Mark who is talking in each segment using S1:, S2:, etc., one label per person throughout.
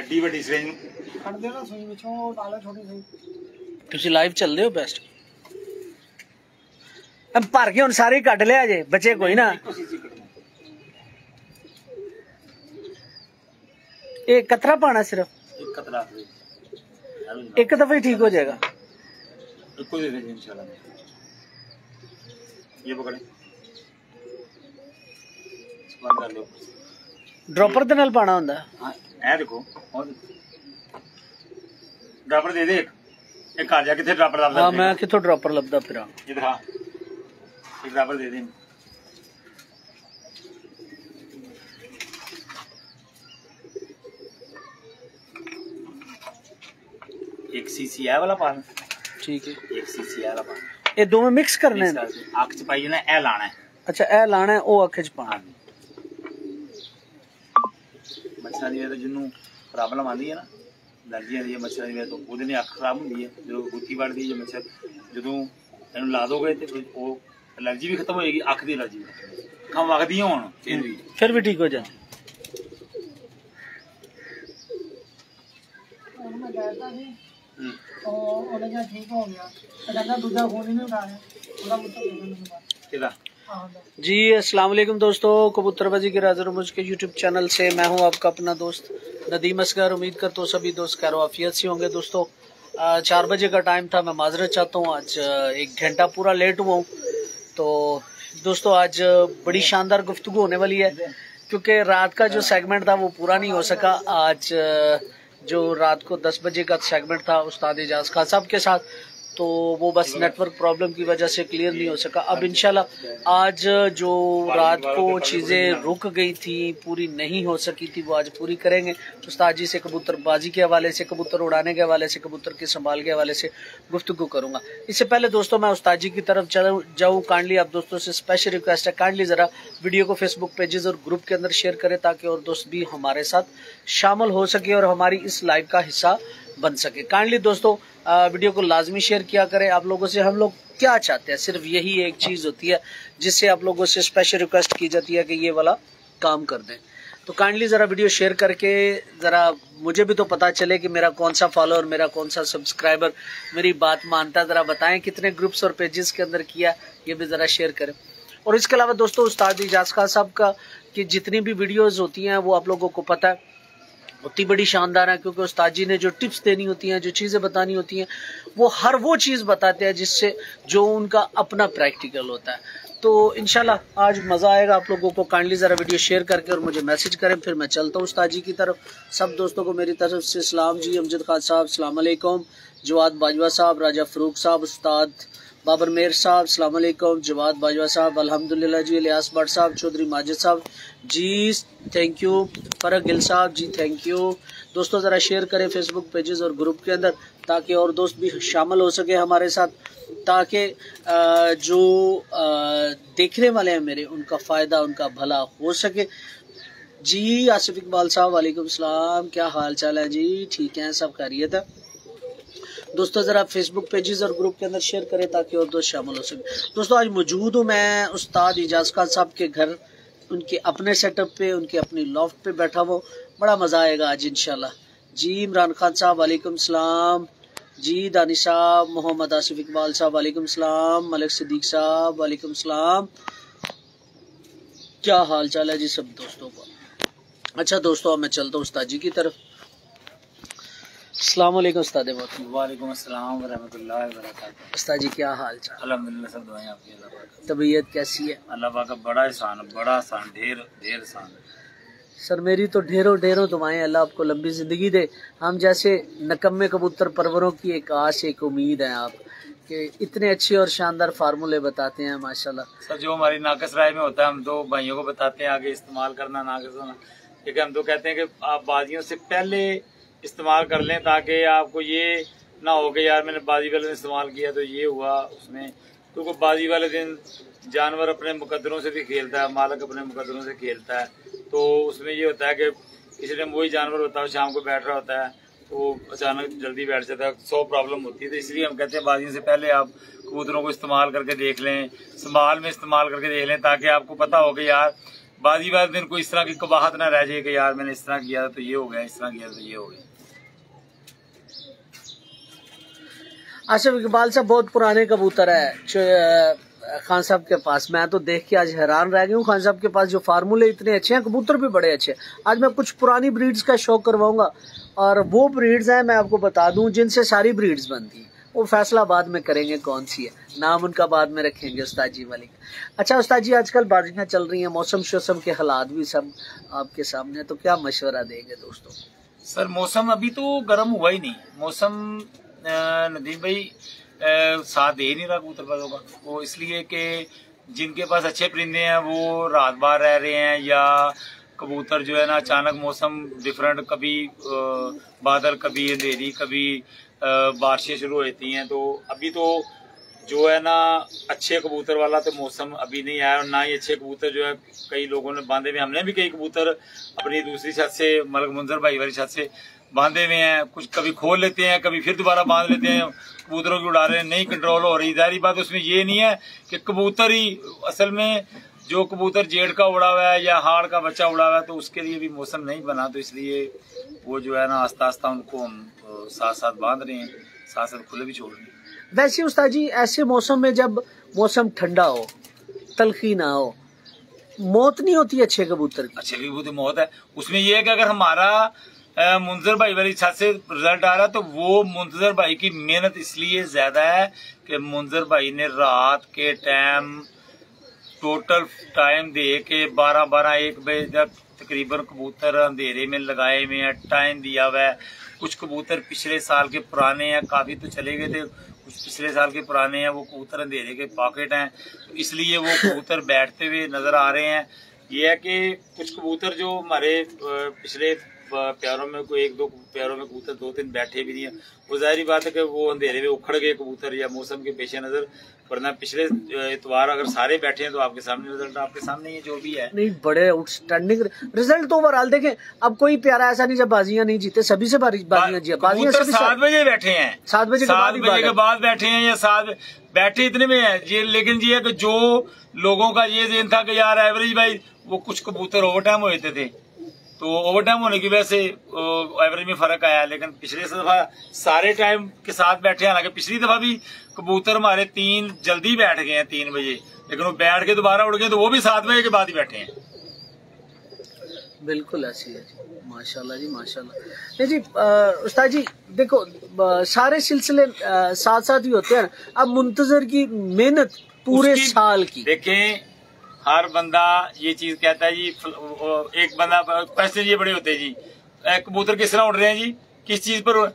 S1: ਐਡੀ ਵੱਡੀ ਸਰਿੰਜ ਨੂੰ
S2: ਕੱਢ ਦੇ ਨਾ ਸੂਈ ਵਿੱਚੋਂ ਡਾਲੇ ਛੋਟੀ ਸੂਈ।
S3: ਤੁਸੀਂ ਲਾਈਵ ਚੱਲਦੇ ਹੋ ਬੈਸਟ अब भर के हुण सारे कट लिया जे बचे कोई ना एक कतरा पाना सिर्फ एक दफा ही ठीक हो जाएगा।
S1: ये पकड़े
S3: ड्रॉपर दे नाल पाना हुंदा
S1: है। देखो ड्रॉपर दे दे एक घर जा किथे ड्रॉपर लभदा।
S3: हां मैं किथों ड्रॉपर लभदा फिरा
S1: ये दिखा एक ड्रॉपर दे दे। एक सीसी है वाला पानी
S3: ठीक है।
S1: एक सीसी है वाला पानी
S3: ये दोवें मिक्स करने हैं।
S1: अख च पाई ना ए लाना है।
S3: अच्छा ए लाना है ओ अख च पाना।
S1: मच्छर दी तो जिन्नू प्रॉब्लम आंदी है ना एलर्जी आंदी है मच्छर दी तो ओदे ने अख खराब हुंदी है जो गुत्ती वड़दी है मच्छर जदों इहनू ला दोगे ते ओ एलर्जी भी खत्म होएगी अख दी एलर्जी कम वगदी होण फिर भी
S3: ठीक हो जाए।
S2: मैं कहता थी तो उन्हें ठीक हो गया तो कहता दूसरा फोन ही नहीं उठा रहे पूरा
S1: किदा
S3: जी। अस्सलाम वालेकुम दोस्तों, कबूतरबाजी के राज़ मुझ के यूट्यूब चैनल से मैं हूं आपका अपना दोस्त नदीम असगर। उम्मीद करता हूँ सभी दोस्त खैर आफियत से होंगे। दोस्तों 4 बजे का टाइम था, मैं माजरत चाहता हूँ आज 1 घंटा पूरा लेट हुआ हूँ। तो दोस्तों आज बड़ी शानदार गुफ्तगू होने वाली है क्योंकि रात का जो सेगमेंट था वो पूरा नहीं हो सका। आज जो रात को 10 बजे का सेगमेंट था उस्ताद एजाज खान साहब के साथ तो वो बस नेटवर्क प्रॉब्लम की वजह से क्लियर नहीं हो सका। अब इंशाल्लाह आज जो रात को चीज़ें रुक गई थी पूरी नहीं हो सकी थी वो आज पूरी करेंगे। उस्ताद जी से कबूतरबाजी के हवाले से, कबूतर उड़ाने के हवाले से, कबूतर की संभाल के हवाले से गुफ्तगू करूंगा। इससे पहले दोस्तों मैं उस्ताद जी की तरफ जाऊँ काइंडली आप दोस्तों से स्पेशल रिक्वेस्ट है काइंडली ज़रा वीडियो को फेसबुक पेजेस और ग्रुप के अंदर शेयर करें ताकि और दोस्त भी हमारे साथ शामिल हो सके और हमारी इस लाइव का हिस्सा बन सके। काइंडली दोस्तों वीडियो को लाजमी शेयर किया करें। आप लोगों से हम लोग क्या चाहते हैं सिर्फ यही एक चीज़ होती है जिससे आप लोगों से स्पेशल रिक्वेस्ट की जाती है कि ये वाला काम कर दें। तो काइंडली ज़रा वीडियो शेयर करके ज़रा मुझे भी तो पता चले कि मेरा कौन सा फॉलोअर, मेरा कौन सा सब्सक्राइबर मेरी बात मानता है। ज़रा बताएं कितने ग्रुप्स और पेजेस के अंदर किया, ये भी ज़रा शेयर करें। और इसके अलावा दोस्तों उस्ताद एजाज खान साहब का कि जितनी भी वीडियोज़ होती हैं वो आप लोगों को पता है उतनी बड़ी शानदार है क्योंकि उस्ताद जी ने जो टिप्स देनी होती हैं, जो चीज़ें बतानी होती हैं वो हर वो चीज़ बताते हैं जिससे जो उनका अपना प्रैक्टिकल होता है। तो इंशाल्लाह आज मज़ा आएगा आप लोगों को। काइंडली ज़रा वीडियो शेयर करके और मुझे मैसेज करें, फिर मैं चलता हूँ उस्ताद जी की तरफ। सब दोस्तों को मेरी तरफ से सलाम जी। अमजद खान साहब अस्सलाम वालेकुम, जवाद बाजवा साहब, राजा फरूक साहब, उस्ताद बाबर मेर साहब अस्सलाम वालेकुम, जवाद बाजवा साहब अल्हम्दुलिल्लाह जी, इलियास भट्ट साहब, चौधरी माजिद साहब जी थैंक यू, फरक गिल साहब जी थैंक यू। दोस्तों ज़रा शेयर करें फेसबुक पेजेस और ग्रुप के अंदर ताकि और दोस्त भी शामिल हो सके हमारे साथ, ताकि जो देखने वाले हैं मेरे उनका फ़ायदा, उनका भला हो सके जी। आसिफ इकबाल साहब वालेकुम सलाम, क्या हाल चाल है जी? ठीक है, सब खैरियत है। दोस्तों ज़रा फेसबुक पेजेस और ग्रुप के अंदर शेयर करें ताकि और दोस्त शामिल हो सके। दोस्तों आज मौजूद हूँ मैं उस्ताद एजाज खान साहब के घर, उनके अपने सेटअप पे, उनके अपनी लॉफ्ट पे बैठा हुआ। बड़ा मज़ा आएगा आज इंशाल्लाह जी। इमरान खान साहब वालेकुम सलाम जी, दानिश साहब, मोहम्मद आसिफ इकबाल साहब वालेकुम सलाम, मलिक सिद्दीक साहब वालेकुम सलाम, क्या हाल चाल है जी सब दोस्तों को। अच्छा दोस्तों अब मैं चलता हूँ उस्ताद जी की तरफ। अस्सलाम वालेकुम उस्ताद।
S1: वालेकुम अस्सलाम व रहमतुल्लाहि व बरकातहू।
S3: उस्ताद जी क्या हाल चाल?
S1: अल्हम्दुलिल्लाह सब दुआएं आपकी। अल्लाह पाक
S3: तबीयत कैसी है?
S1: अल्लाह पाक का बड़ा एहसान, बड़ा एहसान, ढेर एहसान।
S3: सर मेरी तो ढेरों ढेरों दुआएं, अल्लाह आपको लंबी ज़िंदगी दे। हम जैसे नकम्मे कबूतर परवरों की एक आस, एक उम्मीद है आप कि इतने अच्छे और शानदार फार्मूले बताते हैं माशाल्लाह।
S1: सर जो हमारी नाकस राय में होता है हम दो भाइयों को बताते हैं आगे इस्तेमाल करना नाकस होना, क्योंकि हम तो कहते हैं कि आप बाजियों से पहले इस्तेमाल कर लें ताकि आपको ये ना हो कि यार मैंने बाजी वाले दिन इस्तेमाल किया तो ये हुआ उसमें। क्योंकि बाजी वाले दिन जानवर अपने मुकद्दरों से भी खेलता है, मालिक अपने मुकद्दरों से खेलता है, तो उसमें ये होता है कि किसी टाइम वही जानवर होता है शाम को बैठ रहा होता है तो अचानक जल्दी बैठ जाता है, 100 प्रॉब्लम होती है। तो इसलिए हम कहते हैं बाजियों से पहले आप कबूतरों को इस्तेमाल करके देख लें, संभाल में इस्तेमाल करके देख लें ताकि आपको पता हो कि यार बाजी वाले दिन कोई इस तरह की कबाहत ना रह जाए कि यार मैंने इस तरह किया तो ये हो गया, इस तरह किया तो ये हो गया।
S3: आसिफ इकबाल साहब बहुत पुराने कबूतर है खान साहब के पास। मैं तो देख के आज हैरान रह गई हूँ। खान साहब के पास जो फार्मूले इतने अच्छे हैं, कबूतर भी बड़े अच्छे। आज मैं कुछ पुरानी ब्रीड्स का शौक करवाऊंगा, और वो ब्रीड्स हैं मैं आपको बता दूं जिनसे सारी ब्रीड्स बनती हैं। वो फैसला बाद में करेंगे कौन सी है, नाम उनका बाद में रखेंगे उस्ताद जी वाली। अच्छा उस्ताद जी, आजकल बारिशां चल रही हैं, मौसम शोसम के हालात भी सब आपके सामने, तो क्या मशवरा देंगे दोस्तों?
S1: सर मौसम अभी तो गर्म हुआ ही नहीं। मौसम नदीम भाई साथ दे ही नहीं रहा कबूतरबाजों का। वो इसलिए कि जिनके पास अच्छे परिंदे हैं वो रात बार रह रहे हैं, या कबूतर जो है ना अचानक मौसम डिफरेंट, कभी बादल, कभी अंधेरी, कभी बारिशें शुरू होती हैं। तो अभी तो जो है ना अच्छे कबूतर वाला तो मौसम अभी नहीं आया, और ना ही अच्छे कबूतर जो है कई लोगों ने बांधे हुए। हमने भी कई कबूतर अपनी दूसरी छत से, मलक मुंजर भाई वाली छत से बांधे हुए हैं। कुछ कभी खोल लेते हैं, कभी फिर दोबारा बांध लेते हैं। कबूतरों की उड़ा रहे हैं, नहीं कंट्रोल हो रही। जाहिर बात उसमें ये नहीं है कि कबूतर ही, असल में जो कबूतर जेड़ का उड़ा हुआ है या हाड़ का बच्चा उड़ा हुआ है तो उसके लिए भी मौसम नहीं बना। तो इसलिए वो जो है ना आस्ता आस्ता उनको हम साथ साथ बांध रहे हैं, साथ साथ खुले भी छोड़ रहे हैं।
S3: वैसे उस्ताद जी, ऐसे मौसम में जब मौसम ठंडा हो, तलखी ना हो, मौत नहीं होती अच्छे कबूतर की?
S1: अच्छे कबूतर मौत है उसमें। यह है कि अगर हमारा मुंजर भाई वाली छत से रिजल्ट आ रहा है तो वो मुंजर भाई की मेहनत इसलिए ज्यादा है कि मुंजर भाई ने रात के टाइम टोटल टाइम दे के 12-1 बजे तक तकरीबन कबूतर अंधेरे में लगाए हुए हैं, टाइम दिया हुआ है। कुछ कबूतर पिछले साल के पुराने हैं, काफी तो चले गए थे, कुछ पिछले साल के पुराने हैं, वो कबूतर अंधेरे के पॉकेट हैं, इसलिए वो कबूतर बैठते हुए नजर आ रहे हैं। ये है कि कुछ कबूतर जो हमारे पिछले प्यारों में, कोई 1-2 प्यारों में कबूतर 2-3 बैठे भी नहीं है, वो जाहिर बात है कि वो अंधेरे में उखड़ गए कबूतर या मौसम के पेश नजर। वरना पिछले इतवार अगर सारे बैठे हैं तो आपके सामने रिजल्ट आपके सामने ही जो भी है।
S3: नहीं, बड़े आउटस्टैंडिंग रिजल्ट तो ओवरऑल देखें। अब कोई प्यारा ऐसा नहीं जब बाजियां नहीं जीते, सभी से बाजियां जीते। बाजियां
S1: 7 बजे बैठे हैं,
S3: 7 बजे के
S1: बाद बैठे हैं, या 7 बैठे इतने में है ये। लेकिन ये है कि जो लोगों का ये दिन था कि यार एवरेज भाई, वो कुछ कबूतर ओवर टाइम होते थे, तो ओवर टाइम होने की वजह से एवरेज में फर्क आया। लेकिन पिछले दफा सारे टाइम के साथ बैठे, हालांकि पिछली दफा भी कबूतर हमारे 3 जल्दी बैठ गए हैं 3 बजे, लेकिन वो बैठ के दोबारा उड़ गए तो वो भी 7 बजे के बाद ही बैठे हैं।
S3: बिल्कुल ऐसी है जी, माशाल्लाह जी माशाल्लाह। नहीं जी उस्ताद जी, देखो सारे सिलसिले साथ साथ ही होते हैं। अब मुंतजर की मेहनत पूरे साल की
S1: देखें, हर बंदा ये चीज कहता है जी। एक बंदा क्वेश्चन ये बड़े होते हैं जी, कबूतर किस तरह उड़ रहे हैं जी, किस चीज पर?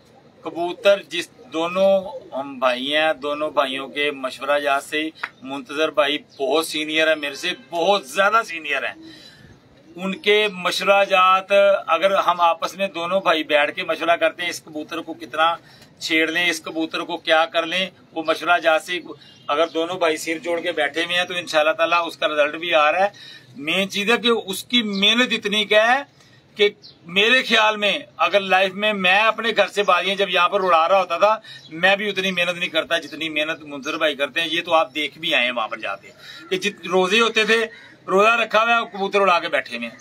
S1: कबूतर जिस, दोनों हम भाई हैं, दोनों भाइयों के मशवरा याद से मुंतजर भाई बहुत सीनियर है, मेरे से बहुत ज्यादा सीनियर हैं। उनके मशवरा जात, अगर हम आपस में दोनों भाई बैठ के मशवरा करते हैं इस कबूतर को कितना छेड़ लें, इस कबूतर को क्या कर लें, वो मशवरा जात से अगर दोनों भाई सिर जोड़ के बैठे हुए हैं तो इंशाल्लाह ताला उसका रिजल्ट भी आ रहा है। मेन चीज है कि उसकी मेहनत इतनी क्या है कि मेरे ख्याल में अगर लाइफ में मैं अपने घर से बाजियां जब यहाँ पर उड़ा रहा होता था, मैं भी उतनी मेहनत नहीं करता जितनी मेहनत मुंजर भाई करते हैं। ये तो आप देख भी आए हैं वहां पर जाके कि जितने रोजे होते थे, रोजा रखा हुआ है, कबूतर उड़ा के बैठे हुए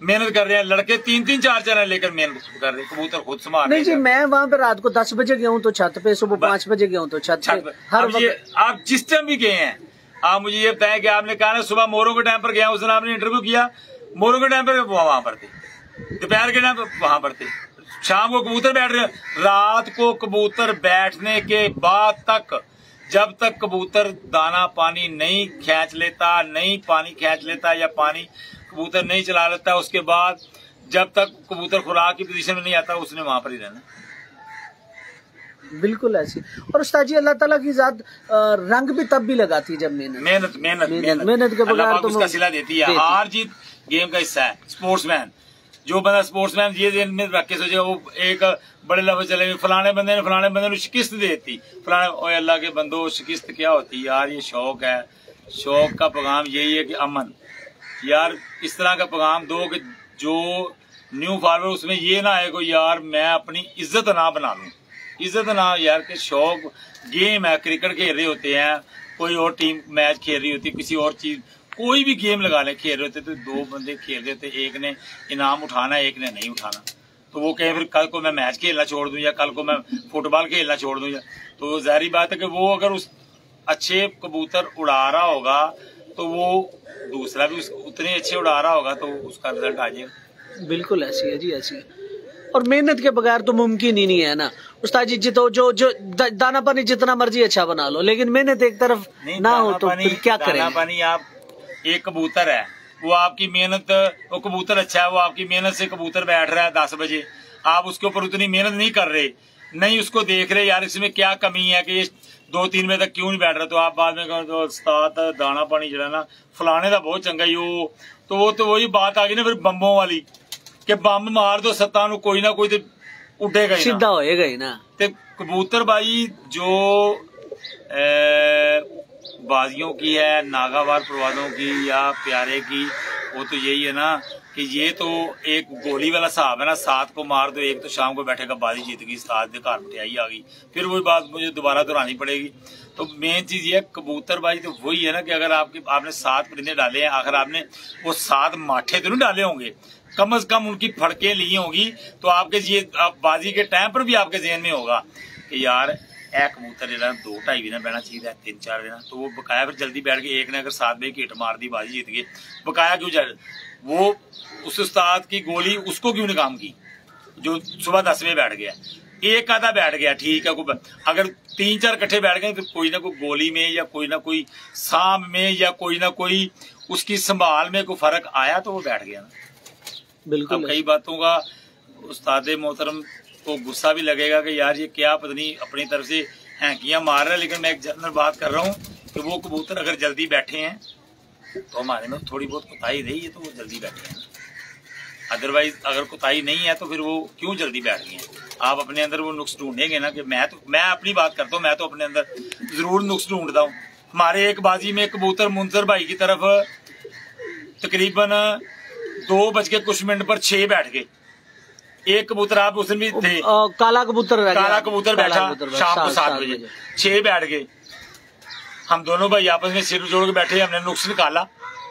S1: मेहनत कर रहे हैं। लड़के 3-3 4 लेकर मेहनत कर रहे हैं, कबूतर खुद संभाल।
S3: नहीं जी, मैं वहाँ पे रात को 10 बजे गया हूँ तो छत पे, सुबह 5 बजे गया हूँ तो छत पे।
S1: आप जिस टाइम भी गए हैं, आप मुझे ये बताएं कि आपने कहा ना सुबह मोरों के टाइम पर गया, उस दिन आपने इंटरव्यू किया, मोरों के टाइम पर वहां पर थे, दोपहर के टाइम पर वहां पर थे, शाम को कबूतर बैठ रहे, रात को कबूतर बैठने के बाद तक, जब तक कबूतर दाना पानी नहीं खींच लेता, नहीं पानी खींच लेता या पानी कबूतर नहीं चला लेता, उसके बाद जब तक कबूतर खुराक की पोजीशन में नहीं आता, उसने वहां पर ही रहना।
S3: बिल्कुल ऐसी। और उस्ताद जी, अल्लाह ताला की जात रंग भी तब भी लगाती है जब मेहनत के बगैर तो
S1: उसका सिला देती है। हार जीत गेम का हिस्सा है। स्पोर्ट्समैन, जो बंदा स्पोर्ट्समैन ये दिन में रख के सोचे वो एक बड़े लफ्ज चले, फलाने बंदे ने शिकस्त देती, फलाने, ओए अल्लाह के बंदो, शिकस्त क्या होती है यार? ये शौक है, शौक का पैगाम यही है कि अमन। यार इस तरह का पैगाम दो कि जो न्यू फॉलोअर उसमें ये ना आए को यार मैं अपनी इज्जत ना बना लूं, इज्जत ना, यार के शौक गेम है, क्रिकेट खेल रहे होते हैं, कोई और टीम मैच खेल रही होती है, किसी और चीज कोई भी गेम लगा ले, खेल रहे थे तो दो बंदे खेल रहे थे, एक ने इनाम उठाना एक ने नहीं उठाना, तो वो कहे फिर कल को मैं मैच खेलना छोड़ दूं या कल को मैं फुटबॉल खेलना छोड़ दूं, तो जाहिर बात है कि वो अगर उस अच्छे कबूतर उड़ा रहा होगा तो वो दूसरा भी उतने अच्छे उड़ा रहा होगा तो उसका रिजल्ट आ जाएगा।
S3: बिल्कुल ऐसी है जी, ऐसी है। और मेहनत के बगैर तो मुमकिन ही नहीं है ना उस्ताद जी। तो जो दाना पानी जितना मर्जी अच्छा बना लो, लेकिन मेहनत एक तरफ ना हो तो फिर क्या करें।
S1: दाना पानी, आप एक कबूतर है, वो आपकी मेहनत, वो कबूतर अच्छा है, वो आपकी मेहनत से कबूतर बैठ रहा है 10 बजे, आप उसके ऊपर उतनी मेहनत नहीं कर रहे, नहीं उसको देख रहे यार इसमें क्या कमी है कि ये 2-3 बजे तक क्यों नहीं बैठ रहा, तो आप बाद में कहो उस्ताद दाना पानी जो है ना फलाने का बहुत चंगा ही वो, तो वो तो वही बात आ गई ना फिर बम्बों वाली कि बम्ब मार दो सत्ता नु कोई ना कोई तो उठेगा ही,
S3: सीधा होएगा ही ना।
S1: ते कबूतर भाई जो बाजियों की है, नागावार परवाजों की या प्यारे की, वो तो यही है ना कि ये तो एक गोली वाला हिसाब है ना, 7 को मार दो, एक तो शाम को बैठेगा बाजी जीत गई, 7 के घर मिठाई आ गई, फिर वही बात मुझे दोबारा दोहरानी पड़ेगी। तो मेन चीज ये कबूतर बाजी तो वही है ना कि अगर आपने 7 परिंदे डाले हैं, आखिर आपने वो 7 माठे तो नहीं डाले होंगे, कम से कम उनकी फड़कें ली होगी, तो आपके ये बाजी के टाइम पर भी आपके जहन में होगा कि यार एक कबूतर जो 2-2.5 भी ना बैठना चाहिए, 3-4 भी ना, तो वो बकाया फिर जल्दी बैठ के एक ने अगर 7 बजे की हिट मार दी बाजी जीत गई, बकाया क्यों जाए, वो उस उस्ताद की गोली उसको क्यों नहीं काम की जो सुबह 10 बजे बैठ गया, एक आधा बैठ गया ठीक है, अगर 3-4 इकट्ठे बैठ गए तो कोई ना कोई गोली में या कोई ना कोई सांप में या कोई ना कोई उसकी संभाल में कोई फर्क आया तो वो बैठ गया ना।
S3: बिल्कुल।
S1: अब कई बातों का उस्ताद मोहतरम को गुस्सा भी लगेगा कि यार ये क्या पता नहीं अपनी तरफ से हैंकियां मार रहा है, लेकिन मैं एक जनरल बात कर रहा हूँ कि वो कबूतर अगर जल्दी बैठे हैं तो हमारे में थोड़ी बहुत कोताही रही है तो वो जल्दी बैठे हैं, अदरवाइज अगर कोताही नहीं है तो फिर वो क्यों जल्दी बैठ गए हैं। आप अपने अंदर वो नुक्स ढूंढेंगे ना कि मैं अपनी बात करता हूँ, मैं तो अपने अंदर जरूर नुक्स ढूंढता हूँ। हमारे एक बाजी में कबूतर मुंसर भाई की तरफ तकरीबन 2 बज के कुछ मिनट पर 6 बैठ गए, एक कबूतर आप उसमें भी थे,
S3: काला कबूतर
S1: बैठा शाम को 7 बजे 6 बैठ गए। हम दोनों भाई आपस में सिर जोड़ के बैठे, हमने नुक्स निकाला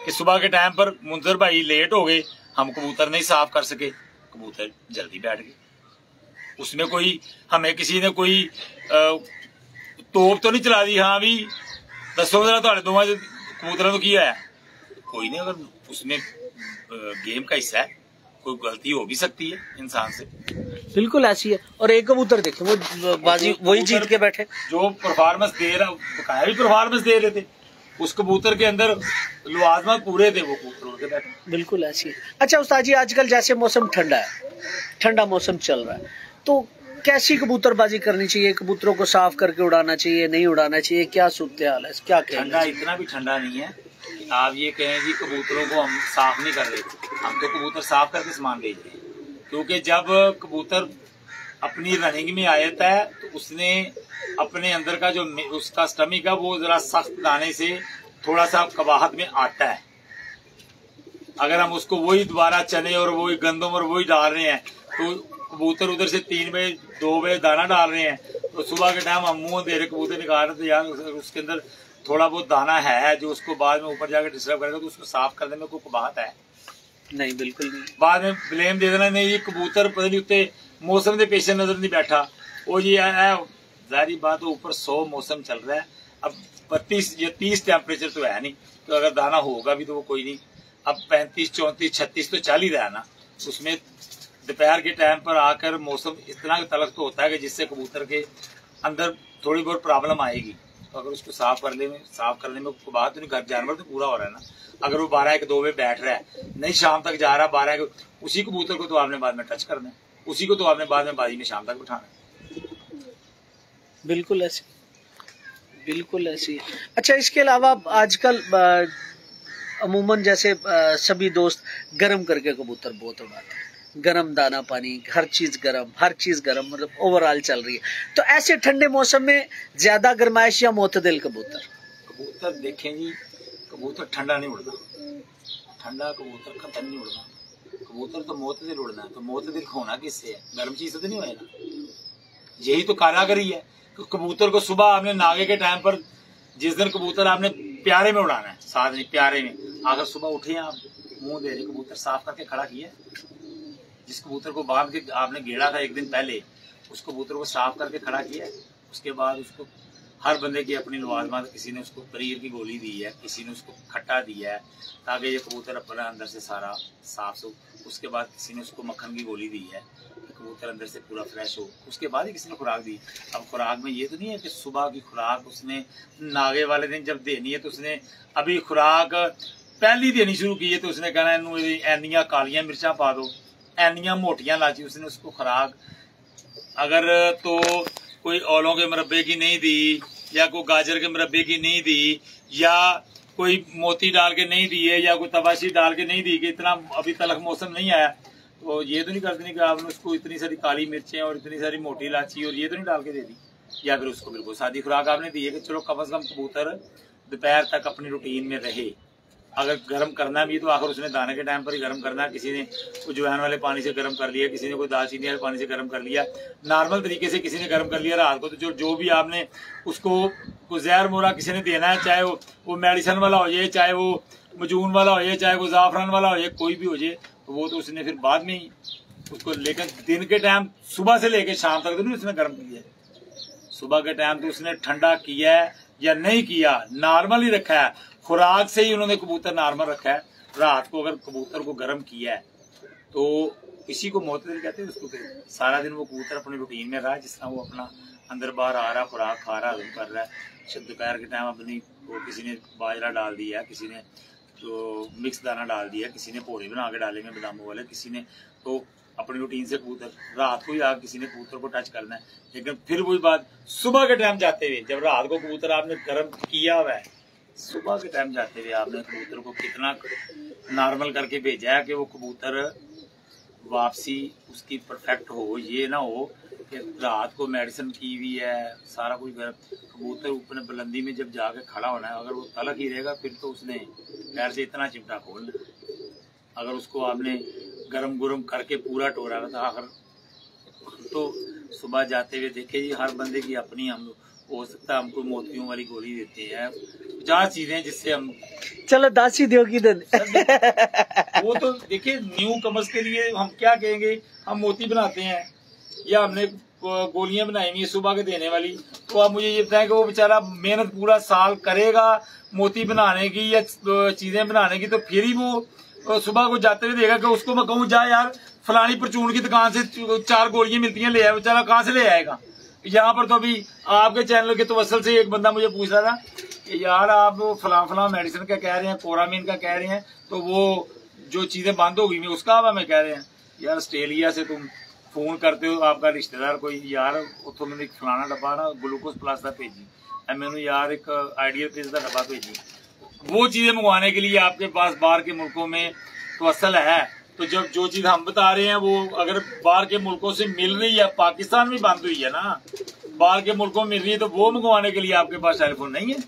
S1: कि सुबह के टाइम पर मुंसर भाई लेट हो गए, हम कबूतर नहीं साफ कर सके, कबूतर जल्दी बैठ गए। उसमें कोई हमें किसी ने कोई तोप तो नहीं चला दी, हाँ भी दसो जरा तो दोवां कबूतर तो किया है, कोई नहीं, अगर उसमें गेम का हिस्सा है, कोई गलती हो भी सकती है इंसान से, बिल्कुल
S3: ऐसी है। और एक कबूतर देखे वो बाजी वही जीत के बैठे,
S1: जो परफॉर्मेंस दे रहा, बकाया भी परफॉर्मेंस दे रहे थे, उस कबूतर के अंदर लवाजमा पूरे थे, वो कबूतर उड़ के बैठे।
S3: बिल्कुल ऐसी है। अच्छा उस्ताद जी, आजकल जैसे मौसम ठंडा है, ठंडा मौसम चल रहा है, तो कैसी कबूतरबाजी करनी चाहिए, कबूतरों को साफ करके उड़ाना चाहिए, नहीं उड़ाना चाहिए, क्या सूरत हाल है, क्या
S1: ठंडा इतना भी ठंडा नहीं है आप ये कहें कि कबूतरों को हम साफ नहीं कर रहे, हम तो कबूतर साफ करके सामान भेज रहे हैं, क्योंकि जब कबूतर अपनी रनिंग में आया है तो उसने अपने अंदर का जो उसका स्टमिक है वो जरा सख्त लाने से थोड़ा सा कबाहत में आता है। अगर हम उसको वही दोबारा चने और वही गंदम और वही डाल रहे हैं तो कबूतर उधर से 3 बजे 2 बजे दाना डाल रहे हैं, तो सुबह के टाइम हम मुंह दे रहे कबूतर निकाल रहे, तो यार उसके अंदर थोड़ा बहुत दाना है जो उसको बाद में ऊपर जाकर डिस्टर्ब करेगा, तो उसको साफ करने में कोई कबाहत है
S3: नहीं, बिल्कुल नहीं।
S1: बाद में ब्लेम दे देना नहीं ये कबूतर पता नहीं उत्ते मौसम के पेश नजर नहीं बैठा, वो ये है जाहिर बात है ऊपर 100 मौसम चल रहा है, अब 32 या 30 टेम्परेचर तो है नहीं, तो अगर दाना होगा भी तो वो कोई नहीं, अब 35 34 36 तो चल ही रहा है ना, उसमें दोपहर के टाइम पर आकर मौसम इतना तलख तो होता है कि जिससे कबूतर के अंदर थोड़ी बहुत प्रॉब्लम आएगी, तो अगर उसको साफ करने में बात तो नहीं, घर जानवर तो पूरा हो रहा है ना, अगर वो 12-1-2 बजे बैठ रहा है नहीं शाम तक जा रहा 12 उसी कबूतर को तो आपने बाद में टच करना है, उसी को तो आपने बाद में बाजी में शाम तक बिठाना है।
S3: बिल्कुल ऐसी, बिल्कुल ऐसी। अच्छा इसके अलावा आजकल अमूमन जैसे सभी दोस्त गर्म करके कबूतर बहुत उड़ाते हैं, गरम दाना पानी, हर चीज गरम, मतलब ओवरऑल चल रही है, तो ऐसे ठंडे मौसम में ज्यादा गर्माइश या मोतदिल
S1: कबूतर देखें जी, कबूतर ठंडा नहीं उड़ना, ठंडा कबूतर खतन नहीं उड़ना, कबूतर तो मोतदिल उड़ना है, तो मोतदिल होना किससे है, गर्म चीज से तो नहीं होएगा, यही तो कारागरी है। कबूतर को सुबह आपने नागे के टाइम पर जिस दिन कबूतर आपने प्यारे में उड़ाना है, साथ नहीं प्यारे में अगर सुबह उठे आप मुंह दे रहे, कबूतर साफ करके खड़ा किया, जिस कबूतर को बांध के आपने गेड़ा था एक दिन पहले, उस कबूतर को साफ करके खड़ा किया, उसके बाद उसको हर बंदे की अपनी लवाजमात, किसी ने उसको पनीर की गोली दी है, किसी ने उसको खट्टा दिया है ताकि ये कबूतर अपने अंदर से सारा साफ हो, उसके बाद किसी ने उसको मक्खन की गोली दी है कि कबूतर अंदर से पूरा फ्रेश हो, उसके बाद ही किसी ने खुराक दी। अब खुराक में ये तो नहीं है कि सुबह की खुराक उसने नागे वाले दिन जब देनी है तो उसने अभी खुराक पहली देनी शुरू की है तो उसने कहना एनिया कालियां मिर्चा पा दो, एनिया मोटियां लाची, उसने उसको खुराक अगर तो कोई औलों के मुरब्बे की नहीं दी या कोई गाजर के मुरब्बे की नहीं दी या कोई मोती डाल के नहीं दी है या कोई तबाशी डाल के नहीं दी कि इतना अभी तलख मौसम नहीं आया, तो ये तो नहीं करते नहीं कि आपने उसको इतनी सारी काली मिर्चें और इतनी सारी मोटी इलायची और ये तो नहीं डाल के दे दी, या फिर उसको बिल्कुल सादी खुराक आपने दी है कि चलो कम से कम कबूतर दोपहर तक अपनी रूटीन में रहे। अगर गर्म करना भी तो आखिर उसने दाने के टाइम पर ही गर्म करना है, किसी ने अजवाइन वाले पानी से गर्म कर लिया, किसी ने कोई दालचीनी वाले पानी से गर्म कर लिया, नॉर्मल तरीके से किसी ने गर्म कर लिया रात को, तो जो भी आपने उसको जहर मोरा किसी ने देना है, चाहे वो मेडिसिन वाला हो जाए, चाहे वो मजून वाला हो जाए, चाहे वो ज़ाफ़रान वाला हो जाए, कोई भी हो जाए, तो वो तो उसने फिर बाद में ही उसको, लेकिन दिन के टाइम सुबह से लेकर शाम तक तो नहीं उसने गर्म किया, सुबह के टाइम तो उसने ठंडा किया है या नहीं किया, नॉर्मल ही रखा है, खुराक से ही उन्होंने कबूतर नॉर्मल रखा है। रात को अगर कबूतर को गर्म किया है तो इसी को मोतदिल कहते हैं, उसको सारा दिन वो कबूतर अपनी रूटीन में रहा, जिस तरह वो अपना अंदर बाहर आ रहा, खुराक खा रहा, हजम कर रहा है। दोपहर के टाइम अपनी वो किसी ने बाजरा डाल दिया, किसी ने तो मिक्स दाना डाल दिया, किसी ने पोड़े बना के डाले में बादामों वाले, किसी ने तो अपनी रूटीन से कबूतर रात को ही आकर किसी ने कबूतर को टच करना है। लेकिन फिर वही बात सुबह के टाइम जाते हुए, जब रात को कबूतर आपने गर्म किया हुआ है, सुबह के टाइम जाते हुए आपने कबूतर को कितना नॉर्मल करके भेजा है कि वो कबूतर वापसी उसकी परफेक्ट हो, ये ना हो कि रात को मेडिसिन की हुई है सारा कुछ, कबूतर ऊपर बुलंदी में जब जाके खड़ा होना है, अगर वो तलक ही रहेगा फिर तो उसने पैर से इतना चिमटा खोलना, अगर उसको आपने गरम गुरम करके पूरा टोरा था आखिर तो सुबह जाते हुए देखे जी हर बंदे की अपनी, हम हो सकता है हमको मोतियों वाली गोली देते हैं, 50 चीजें जिससे हम
S3: चलो दासी दो की
S1: वो तो देखिए न्यू कमर्स के लिए हम क्या कहेंगे, हम मोती बनाते हैं या हमने गोलियां बनाई हुई है सुबह के देने वाली, तो आप मुझे ये बताएं कि वो बेचारा मेहनत पूरा साल करेगा मोती बनाने की या चीजें बनाने की, तो फिर ही वो सुबह को जाते हुए देगा कि उसको मैं कहूँ जा यार फलानी परचून की दुकान से 4 गोलियां मिलती हैं ले आए, बेचारा कहाँ से ले आएगा। यहाँ पर तो अभी आपके चैनल के तवसल से एक बंदा मुझे पूछ रहा था कि यार आप फला मेडिसिन का कह रहे हैं, कोरामीन का कह रहे हैं, तो वो जो चीजें बंद हो गई मैं उसका अब हमें कह रहे हैं यार ऑस्ट्रेलिया से तुम फोन करते हो, आपका रिश्तेदार कोई यार उतो मैंने फलाना डब्बा ना ग्लूकोज प्लस का भेजी, मैंने यार एक आइडियल प्लस का डब्बा भेजी, वो चीजें मंगवाने के लिए आपके पास बाहर के मुल्कों में तो असल है, तो जब जो चीज हम बता रहे हैं वो अगर बाहर के मुल्कों से मिल रही है, पाकिस्तान में बंद हुई है ना, बाहर के मुल्कों में मिल रही है, तो वो मंगवाने के लिए आपके पास टेलीफोन नहीं है।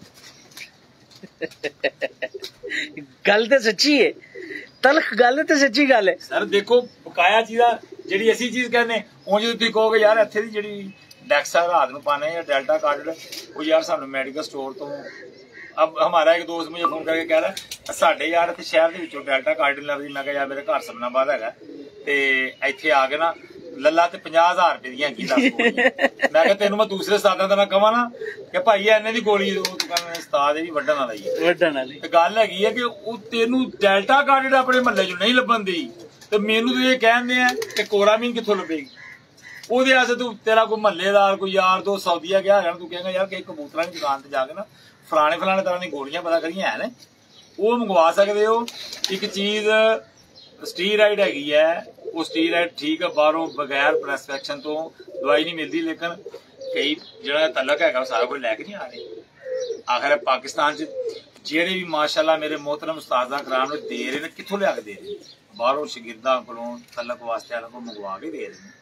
S3: गल तो सच्ची है, तलख गल तो सच्ची गल है
S1: सर। देखो बकाया चीजा जी ऐसी चीज कहने उंज तुम कहोगे यार इत्थे दी जी डैक्सा रात में पाने या डेल्टा कार्ड वो यार सानू मेडिकल स्टोर तो, अब हमारा एक दोस्त मुझे फोन करके कह रहा है साढ़े यार इतने शहर के विचों डेल्टा कार्ड लभदी, मैं यार मेरे घर समनाबाद है इत्थे आ के ना लला ते 50,000 रुपए दी की 10 मैं तेन मैं दूसरे साधन का कहा ना कि भाई इन्ने दी गोली उस्ताद जी वड्डन वाला ही गल हैगी है कि तेनू डेल्टा कार्ड अपने महल्ले चो नहीं लभन दी, तो मैनू तो ये कहते हैं कि कोरामीन कितों लभेगी, ਉਹਦੇ ਵਾਸਤੇ तू तेरा कोई महल्लेदार कोई यार दोस्त सऊदीया गया है, तू कहेगा यार कई कबूतरां की दुकान से जाके ना फलाने फलाने तरह दी गोलियां पता करियां है वो मंगवा सकते हो। एक चीज स्टीराइड हैगी है, वो स्टीराइड ठीक है बाहरों बगैर प्रेस्क्रिप्शन तो दवाई नहीं मिलती, लेकिन कई जो तलक है सारा कोई लैके नहीं आ रहे। आखिर पाकिस्तान च जेड़े भी माशाल्लाह मेरे मोहतरम उस्तादा कराम दे रहे ने कितों लिया के दे रहे, बाहरों शगिर्दां कोलों तलक वास्ते वालों को मंगवा के दे रहे हैं,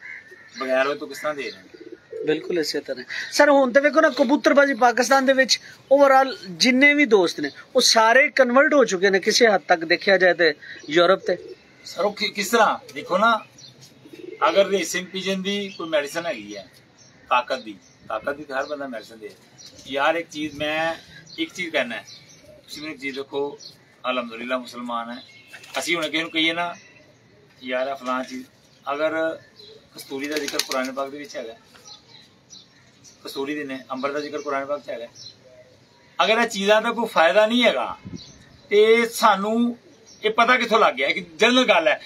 S1: बगैर तो किस तरह दे रहे हैं।
S3: बिल्कुल इस तरह सर हुण ते देखो ना कबूतरबाजी पाकिस्तान दे विच ओवरऑल जिन्ने भी दोस्त ने वो सारे कन्वर्ट हो चुके ने किसी हद तक देखा जाए तो यूरोप ते
S1: सर किस तरह देखो ना, अगर रेसिंग पिजन दी कोई मेडिसिन हैगी है ताकत दी तो हर बंदा मेडिसिन दे यार। एक चीज कहना है तुम एक चीज देखो, अलहमदुलिल्लाह मुसलमान है। असी हुण किसी नूं कहीए ना यार फलां चीज़, अगर कस्तूरी का जिक्र कुरान पाक दे विच हैगा, कस्तूरी दे ने अंबर का जिक्र कुरान पाक च हैगा, अगर ये चीज़ां दा कोई फायदा नहीं हैगा ते सानू ये पता कित्थों लग गया? एक जनरल गल है,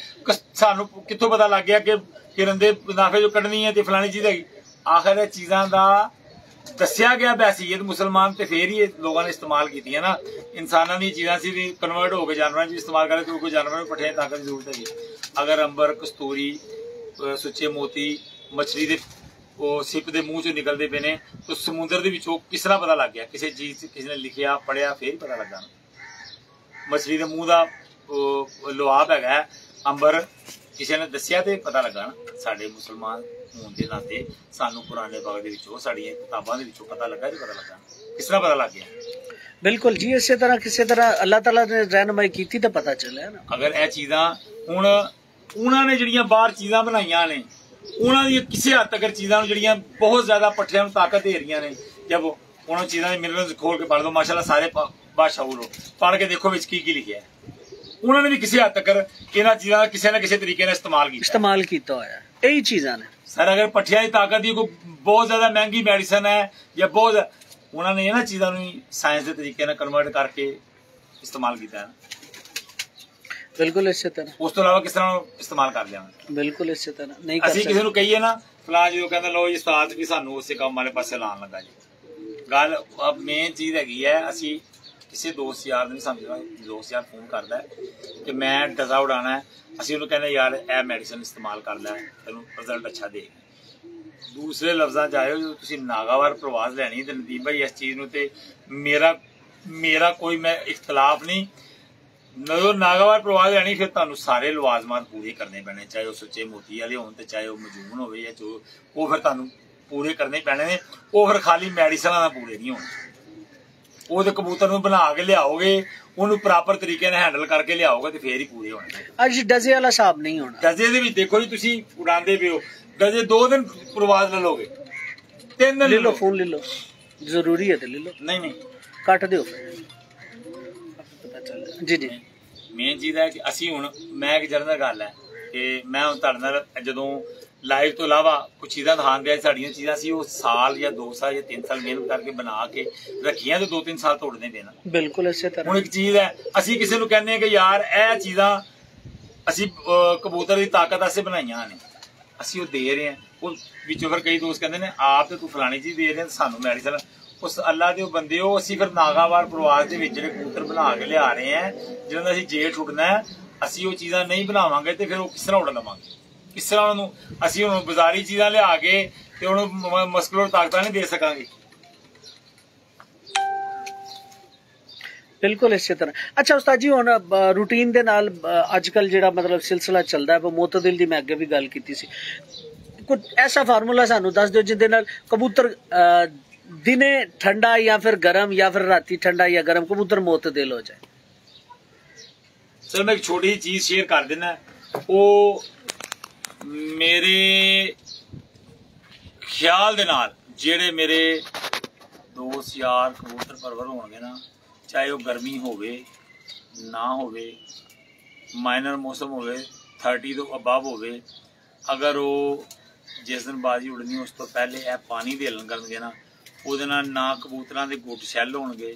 S1: सानू कित्थों पता लग गया कि किरण दे नाफे जो कढ़नी है ते फलानी चीज़ हैगी? आखिर ये चीज़ां दा दस्या गया बैसीयत मुसलमान ते फिर ही लोगों ने इस्तेमाल की है ना। इंसाना दी चीज़ां सी भी कन्वर्ट होकर जानवरों भी इस्तेमाल करें तो कोई जानवरों में पट्ठे ताकत की जरूरत है। अगर अंबर कस्तूरी सुच्चे मोती मछली दे सिप दे मुंह चो निकलते पे ने तो समुद्र दे विचों किस तरह पता लग गया? किसी चीज़ किसी ने लिखिया पढ़िया फिर पता लगा ना। मछली के मुंह का लुआब है अंबर किसी ने दसिया तो पता लगा ना। साडे मुसलमान होने के नाते सानू कुरान पाक दे विचों साडियां किताबां दे विचों पता लगा, पता लगा किस तरह पता लग गया?
S3: बिल्कुल जी, इसी तरह किसी तरह अल्लाह ताला ने रहनुमाई की तो पता चले ना। अगर
S1: यह चीज़ां हुण उन्होंने जिहड़ियां बाहर चीज़ां बनाईयां ने उन्होंने किसी हद तक चीज़ां जिहड़ियां बहुत ज्यादा पट्ठियां नूं ताकत दे रही ने, जब उन्होंने चीज़ां मिनरल्स खोल के पढ़ दो माशाल्लाह सारे बादशाह हो पढ़ के देखो विच की लिखिया है। उन्होंने भी किसी हद तक इन्हां चीज़ां दा किसी न किसी तरीके नाल इस्तेमाल कीता होया यही चीज़ां ने। सर अगर पट्ठियां दी ताकत दी कोई बहुत ज्यादा महंगी मेडिसिन है या बहुत, उन्होंने इन्हां चीज़ां नूं साइंस के तरीके नाल कन्वर्ट करके इस्तेमाल किया है।
S3: बिल्कुल इसी तरह
S1: उस तो अलावा किस तरह इस्तेमाल कर लिया? बिल्कुल
S3: इसी तरह नहीं
S1: असीं किसी नूं कहीए ना फलां जो कहंदा लो जी उस्ताद भी सानू उस काम वाले पासे लाण लगा जी। गल अब मेन चीज़ हैगी है, असीं किसी दोस्त यार नहीं समझना, दोस्त यार फोन करता है कि मैं डजा उड़ाना है, असीं उन्होंने कहने यार यह मेडिसिन इस्तेमाल कर लै तेनों रिजल्ट अच्छा दे। दूसरे लफ्जां च आए जो तुसीं नागावार प्रवास लैनी ते नदीम भाई इस चीज़ नूं ते मेरा कोई मैं इख्तलाफ नहीं, जो नागावार प्रवास लैनी फिर तुहानूं सारे लवाजमात पूरे करने पैने, चाहे वह सुच्चे मोती वाले होण ते चाहे वह मजून होवे या जो वो फिर तुहानूं पूरे करने पैने ने। वो फिर खाली मेडिसिन नाल पूरे नहीं होणे। वो तो कबूतर नूं बना के लियाओगे, उन्होंने प्रॉपर तरीके नाल हैंडल करके लियाओगे तो फिर ही पूरे होने।
S3: अज डजे वाला हिसाब नहीं होना।
S1: डजे दे विच देखो जी तुसीं उड़ांदे पे हो, डजे 2 दिन प्रवास ले लोगे, 3 दिन ले लो,
S3: फोन ले लो, जरूरी है तो ले लो।
S1: नहीं
S3: कट दिओ पता चल जी।
S1: मेन चीज़ है कि असीं हुण मैं एक जनरल गल है कि मैं हुण तुहाडे नाल जदों लाइव तो इलावा कुछ चीज़ां दिखाण दिया साड़ियां चीज़ां सी वो साल या 2 साल या 3 साल मेहनत करके बना के रखियां तो 2-3 साल तोड़ने देना।
S3: बिल्कुल इसी तरह
S1: हुण एक चीज़ है असीं किसी नूं कहने कि यार यह चीज़ां असीं कबूतर की ताकत वास्ते बनाईयां ने, असीं वो दे रहे हैं। वो विचों फिर कई दोस्त कहते हैं आप तो तू फलानी चीज़ दे रहे हैं सानू मेडिसिन, उस अल्लाह के बंदे हो असीं फिर नागावार प्रवास के विच जिहड़े कबूतर बना के लिया रहे हैं जिन्हां दा असीं जेठ उड़ना है, असीं वो चीज़ां नहीं बनावांगे तो फिर वो किस तरह उड़ लवांगे? किस तरह उन्होंने असीं हुण बाजारी चीज़ां लिया के ते उन्होंने मस्कुलर ताकत नहीं दे सकांगे।
S3: बिल्कुल इसी तरह। अच्छा उस्ताद जी हुण रूटीन दे नाल अजकल जिहड़ा मतलब सिलसिला चलदा है वो मोतदिल दी मैं अगे भी गल कीती सी, कुछ ऐसा फार्मूला सानू दस दिओ जिहदे नाल कबूतर दिने ठंडा या फिर गर्म या फिर राती ठंडा या गर्म कबूतर मोतदिल हो जाए।
S1: सर मैं एक छोटी चीज़ शेयर कर देना, वो मेरे ख्याल दे नाल जेड़े मेरे दोस्त यार कबूतर परवर होणगे ना, चाहे वो गर्मी होवे ना होवे, माइनर मौसम होवे 30 तो अबव होवे, अगर वो जिस दिन बाजी उड़नी उस तो पहले यह पानी दे लन करनगे ना, उहदे नाल ना कबूतरां दे गुट शैल होणगे,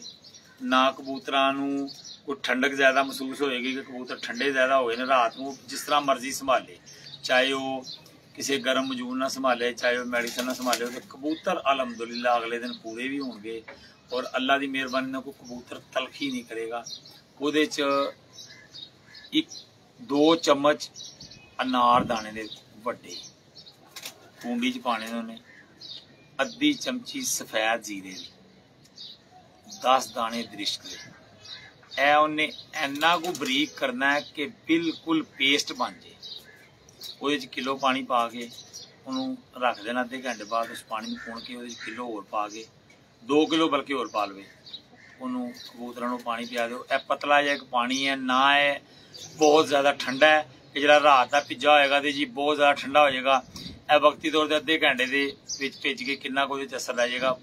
S1: ना कबूतरां नूं कोई ठंडक ज्यादा महसूस होएगी कि कबूतर ठंडे ज्यादा हो गए ने रात को जिस तरह मर्जी संभाले, चाहे वो किसी गर्म मजून ना संभाले चाहे वो मेडिसिन ना संभाले, तो कबूतर अलहमदुलिल्लाह अगले दिन पूरे भी होंगे और अल्लाह की मेहरबानी नाल कोई कबूतर तलखी नहीं करेगा। उहदे च 1-2 चम्मच अनार दाने दे वड्डे कुंडी च पाने ने, उन्हें अद्धी चमची सफेद जीरे दी, 10 दाने दरिश्क दे, ए उन्हें इन्ना को बरीक करना है कि बिल्कुल पेस्ट बन जाए। वो किलो पानी पा के उन्होंने रख देना, अद्धे घंटे बाद उस पानी में पुण के वो किलो होर पा के 2 किलो बल्कि होर पा लवे, उन्होंने कबूतरों को पानी पिया दो। यह पतला जिहा एक पानी है, ना है बहुत ज़्यादा ठंडा है कि जो रात का भिजा होएगा तो जी बहुत ज़्यादा ठंडा हो जाएगा। यह वक्ती तौर पर अद्धे घंटे के भिज के किन्ना कुछ असर रह जाएगा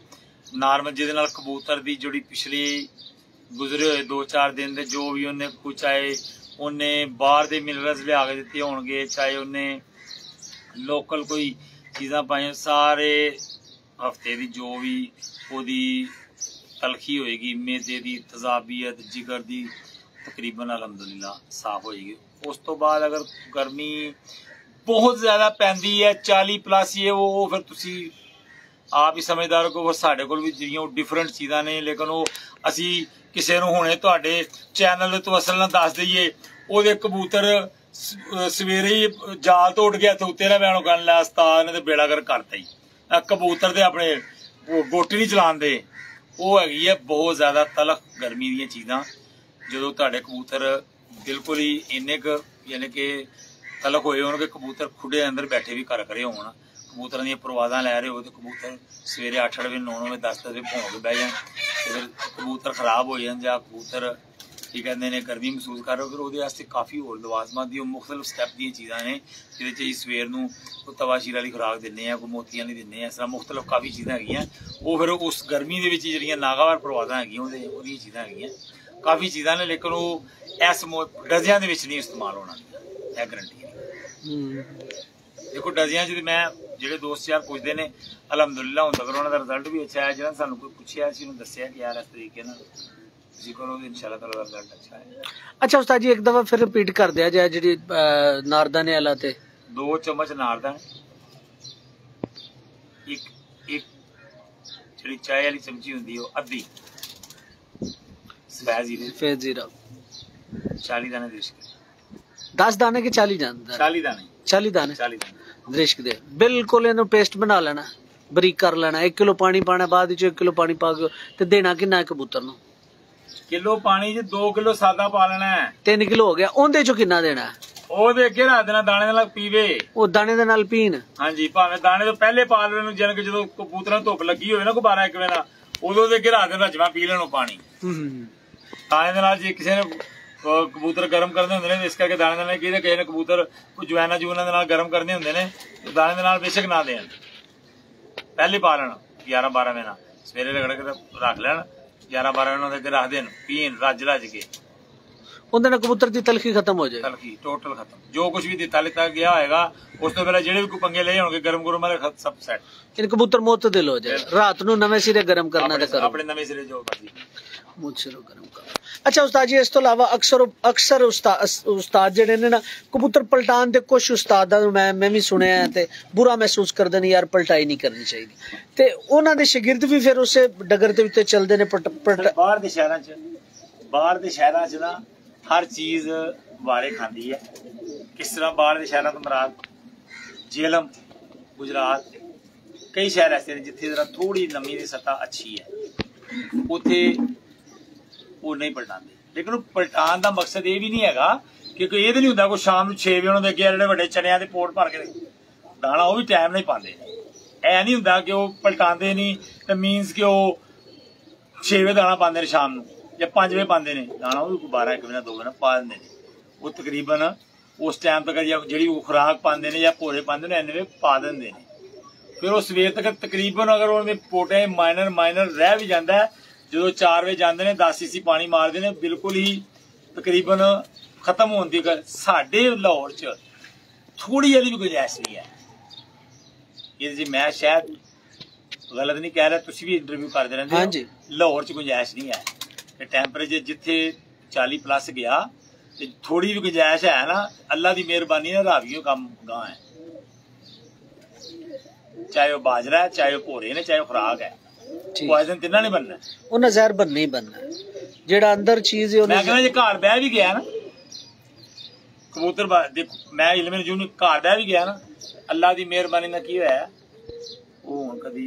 S1: नॉर्मल, जिहदे नाल कबूतर की जिहड़ी पिछली गुजरे हुए 2-4 दिन दे जो भी उन्हें कुछ चाहे उन्हें बाहर दे मिनरल्स लिया के दिते होणगे, चाहे उन्हें लोकल कोई चीज़ां पाई, सारे हफ्ते दी जो भी ओदी तलखी होएगी, मैदे दी तजाबियत, जिगर दी तकरीबन अलहमदुलिल्लाह साफ होएगी। उस तो बाद अगर गर्मी बहुत ज्यादा पैंदी है 40+ ये वो फिर तुसी आप ही समझदार को वो साढ़े कोल भी ਜਿਹੜੀਆਂ डिफरेंट चीज़ां ने, लेकिन वो असी किसी ਨੂੰ ਹੁਣੇ ਤੁਹਾਡੇ ਚੈਨਲ ਦੇ ਤਵਸਲ ਨਾਲ ਦੱਸ ਦਈਏ ਉਹਦੇ ਕਬੂਤਰ ਸਵੇਰੇ ਹੀ ਜਾਲ ਤੋਂ ਉੱਡ ਗਿਆ ਤੇ ਉੱਤੇ ਨਾ ਬੈਣੋ ਕਰਨ ਲਿਆ ਉਸਤਾਦ ਨੇ ਤੇ ਬੇੜਾ ਕਰ ਕਰਤਾ ਹੀ। ਕਬੂਤਰ ਦੇ ਆਪਣੇ ਗੋਟੀ ਨਹੀਂ ਚਲਾਉਂਦੇ, ਉਹ ਹੈਗੀ ਹੈ ਬਹੁਤ ਜ਼ਿਆਦਾ ਤਲਖ ਗਰਮੀ ਦੀਆਂ ਚੀਜ਼ਾਂ। ਜਦੋਂ ਤੁਹਾਡੇ ਕਬੂਤਰ ਬਿਲਕੁਲ ਹੀ ਇੰਨੇ ਕੁ ਯਾਨੀ ਕਿ ਤਲਖ ਹੋਏ ਹੋਣਗੇ, ਕਬੂਤਰ ਖੁੱਡੇ ਅੰਦਰ ਬੈਠੇ ਵੀ ਘਰ ਕਰੇ ਹੋਣ, ਕਬੂਤਰਾਂ ਦੀਆਂ ਪਰਵਾਜ਼ਾਂ ਲੈ ਰਹੇ ਹੋ ਤੇ ਕਬੂਤਰ ਸਵੇਰੇ 8 ਵਜੇ 9 ਵਜੇ 10 ਵਜੇ ਭੌਂ ਕੇ ਬਹਿ ਜਾਣ ਤੇ ਫਿਰ ਕਬੂਤਰ ਖਰਾਬ ਹੋ ਜਾਣ ਜਾਂ ਕਬੂਤਰ ਕੀ ਕਹਿੰਦੇ ਨੇ ਗਰਮੀ ਮਹਿਸੂਸ ਕਰ ਰਹੇ ਹੋ, ਫਿਰ ਉਹਦੇ ਵਾਸਤੇ ਕਾਫੀ ਹੋਰ ਲਵਾਜ਼ਮਾਂ ਦੀ ਮੁਖਤਲਿਫ ਸਟੈਪ ਦੀਆਂ ਚੀਜ਼ਾਂ ਨੇ ਜਿਹਦੇ 'ਚ ਅਸੀਂ ਸਵੇਰ ਨੂੰ ਕੋਈ ਤਵਾਸ਼ੀਰ ਵਾਲੀ ਖੁਰਾਕ ਦਿੰਦੇ ਹਾਂ, ਕੋਈ ਮੋਤੀਆਂ ਦੀ ਦਿੰਦੇ ਹਾਂ, ਇਸ ਤਰ੍ਹਾਂ ਮੁਖਤਲਿਫ ਕਾਫੀ ਚੀਜ਼ਾਂ ਹੈਗੀਆਂ। ਉਹ ਫਿਰ ਉਸ ਗਰਮੀ ਦੇ ਵਿੱਚ ਜਿਹੜੀਆਂ ਨਾਗਾਵਾਰ ਪਰਵਾਜ਼ਾਂ ਹੈਗੀਆਂ ਉਹਦੀਆਂ ਚੀਜ਼ਾਂ ਹੈਗੀਆਂ, ਕਾਫੀ ਚੀਜ਼ਾਂ ਨੇ, ਲੇਕਿਨ ਉਹ ਇਸ ਡਜ਼ਿਆਂ ਦੇ ਵਿੱਚ ਨਹੀਂ ਇਸਤੇਮਾਲ ਹੋਣਾ, ਇਹ ਗਰੰਟੀ ਹੈ। ਦੇਖੋ ਡਜ਼ਿਆਂ 'ਚ ਮੈਂ ਜਿਹੜੇ ਦੋਸਤ ਯਾਰ ਪੁੱਛਦੇ ਨੇ ਅਲਹਮਦੁਲਿਲਾ ਹੁਣ ਤੱਕ ਉਹਨਾਂ ਦਾ ਰਿਜ਼ਲਟ ਵੀ ਅੱਛਾ ਹੈ। ਜਿਹੜਾ ਸਾਨੂੰ ਕੋਈ ਪੁੱਛਿਆ ਅਸੀਂ ਉਹਨੂੰ ਦੱਸਿਆ ਕਿ ਯਾਰ ਇਸ ਤਰੀਕੇ ਨਾਲ ਤੁਸੀਂ ਕਰੋ इंशाल्लाह ताला रिजल्ट अच्छा है।
S3: अच्छा उस्ताद जी एक दफा फिर रिपीट कर दिया जाए जी नारदाने वाला ते
S1: 2 चम्मच नारदाने, एक ਜਿਹੜੀ ਚਾय वाली चमची होंदी है अद्धी सफेद जीरा 40 दाने दरिश्क,
S3: 10 दाने के 40 दाने
S1: 40 दाने
S3: 40 दाने दरिश्क दे बिल्कुल इन्हू पेस्ट बना लेना, बरीक कर लेना। 1 किलो पानी पाना, बाद 1 किलो पानी पा के ते देना किन्ना कबूतर नू?
S1: किलो पानी च 2 किलो सादा पा लेना है,
S3: 3 किलो हो गया। ਉਹਦੇ ਚੋਂ ਕਿੰਨਾ ਦੇਣਾ ਹੈ?
S1: ਉਹਦੇ ਅੱਗੇ ਰੱਖ ਦੇਣਾ, ਦਾਣੇ ਦੇ ਨਾਲ ਪੀਵੇ।
S3: ਉਹ ਦਾਣੇ ਦੇ ਨਾਲ ਪੀਣ? ਹਾਂਜੀ,
S1: ਭਾਵੇਂ ਦਾਣੇ ਤੋਂ ਪਹਿਲੇ ਪਾ ਲੈਣ ਨੂੰ, ਜਿਵੇਂ ਕਿ ਜਦੋਂ ਕਬੂਤਰਾਂ ਨੂੰ ਧੁੱਪ ਲੱਗੀ ਹੋਵੇ ਨਾ ਕੋਈ 12-1 ਵਜੇ ਨਾਲ, ਉਦੋਂ ਦੇ ਅੱਗੇ ਰੱਖ ਦੇਣਾ ਰਜਵਾ ਪੀ ਲੈਣੋ ਪਾਣੀ ਦਾਣੇ ਦੇ ਨਾਲ। ਜੇ ਕਿਸੇ ਨੇ ਕਬੂਤਰ ਗਰਮ ਕਰਨੇ ਹੁੰਦੇ ਨੇ ਇਸ ਕਰਕੇ ਦਾਣੇ ਦੇ ਨਾਲ, ਕਿਸੇ ਨੇ ਕਬੂਤਰ ਕੋਈ ਜਵੈਨਾ ਜੂਨਾ ਦੇ ਨਾਲ ਗਰਮ ਕਰਨੇ ਹੁੰਦੇ ਨੇ, ਦਾਣੇ ਦੇ ਨਾਲ ਬੇਸ਼ੱਕ ਨਾ ਦੇਣ, ਪਹਿਲੇ ਪਾ ਲੈਣ 11-12 ਵਜੇ ਨਾਲ, ਸਵੇਰੇ ਰਗੜ ਕੇ ਰੱਖ ਲੈਣ 11-12 ਵਜੇ ਦੇ ਰੱਖ ਦੇਣ, ਪੀਣ ਰੱਜ ਕੇ।
S3: ਉਹਦੇ ਨਾਲ ਕਬੂਤਰ ਦੀ ਤਲਖੀ ਖਤਮ ਹੋ ਜਾਏ,
S1: ਤਲਖੀ ਟੋਟਲ ਖਤਮ। ਜੋ ਕੁਝ ਵੀ ਦਿੱਤਾ ਲਿੱਤਾ ਗਿਆ ਹੋਏਗਾ ਉਸ ਤੋਂ ਪਹਿਲਾਂ ਜਿਹੜੇ ਵੀ ਕੋਈ ਪੰਗੇ ਲਏ ਹੋਣਗੇ ਗਰਮ ਗਰਮ ਵਾਲੇ ਸਭ ਸੈੱਟ।
S3: ਇਹ ਕਬੂਤਰ ਮੁਤਦਿਲ ਹੋ ਜਾਏ, ਰਾਤ ਨੂੰ ਨਵੇਂ ਸਿਰੇ ਗਰਮ ਕਰਨਾ ਤੇ ਕਰੋ,
S1: ਆਪਣੇ ਨਵੇਂ ਸਿਰੇ ਜੋ ਮਰਜ਼ੀ
S3: ਮੁੱਛਰੋ ਗਰਮ ਕਰੋ। अच्छा उस्ताद जी, इस तो इलावा अक्सर उस्ताद जेडे ने ना कबूतर पलटान दे कुछ उस्तादां मैं भी सुनिया है ते बुरा महसूस करदे ने यार पलटाई नहीं करनी चाहिए, ते उन्हां दे शागिर्द भी फिर उस डगर दे उत्ते चलदे ने।
S1: बाहर दे शहरां च ना हर चीज वारे खांदी है। किस तरह बाहर दे शहरां तो मराद जेलम, गुजरात, कई शहर ऐसे ने जिथे जरा थोड़ी नमी की सतह अच्छी है, उथे वो नहीं पलटाते। लेकिन पलटान का मकसद ये भी नहीं है क्योंकि ये नहीं होंगे कोई शाम 6 बजे उन्होंने अगे जो बड़े चनिया के पोट भर के दाना वो भी टाइम नहीं पाते। ऐ नहीं होंगे कि वह पलटाते नहीं तो मीनस कि वो 6 बजे दाना पाते शाम को या 5 बजे पाते हैं दाना, वो भी 12-1 बजे 2 बजे पा देंगे। वो तकरीबन उस टाइम तक जी खुराक पाते हैं या भोरे पाते हैं इन्ने पा देंगे। फिर वो सवेर तक तकरीबन अगर उन्हें पोटे माइनर रह भी जाता है, जो 4 बजे जाते हैं 10 सीसी पानी मारते हैं, बिल्कुल ही तकरीबन खत्म होने की। साडे लाहौर च थोड़ी जी भी गुंजाइश नहीं है। ये जी मैं शायद गलत नहीं कह रहा, तुम भी इंटरव्यू करते रहते हो, लाहौर च गुंजाइश नहीं है कि टैंपरेचर जिथे 40+ गया, थोड़ी भी गुंजाइश है ना, अल्लाह की मेहरबानी है, रावियों काम गां है, चाहे वह बाजरा है, चाहे वह भोरे ने, चाहे वह खुराक है, पॉइजन तिना नहीं बनना,
S3: उन्हें जहर बनना ही बनना। जेड़ा अंदर चीज है मैं
S1: कहना जे घर बह भी गया ना कबूतर, देखो मैं इलमे नजूम घर बह भी गया ना, अल्लाह की मेहरबानी ना की होया वो हुण कदी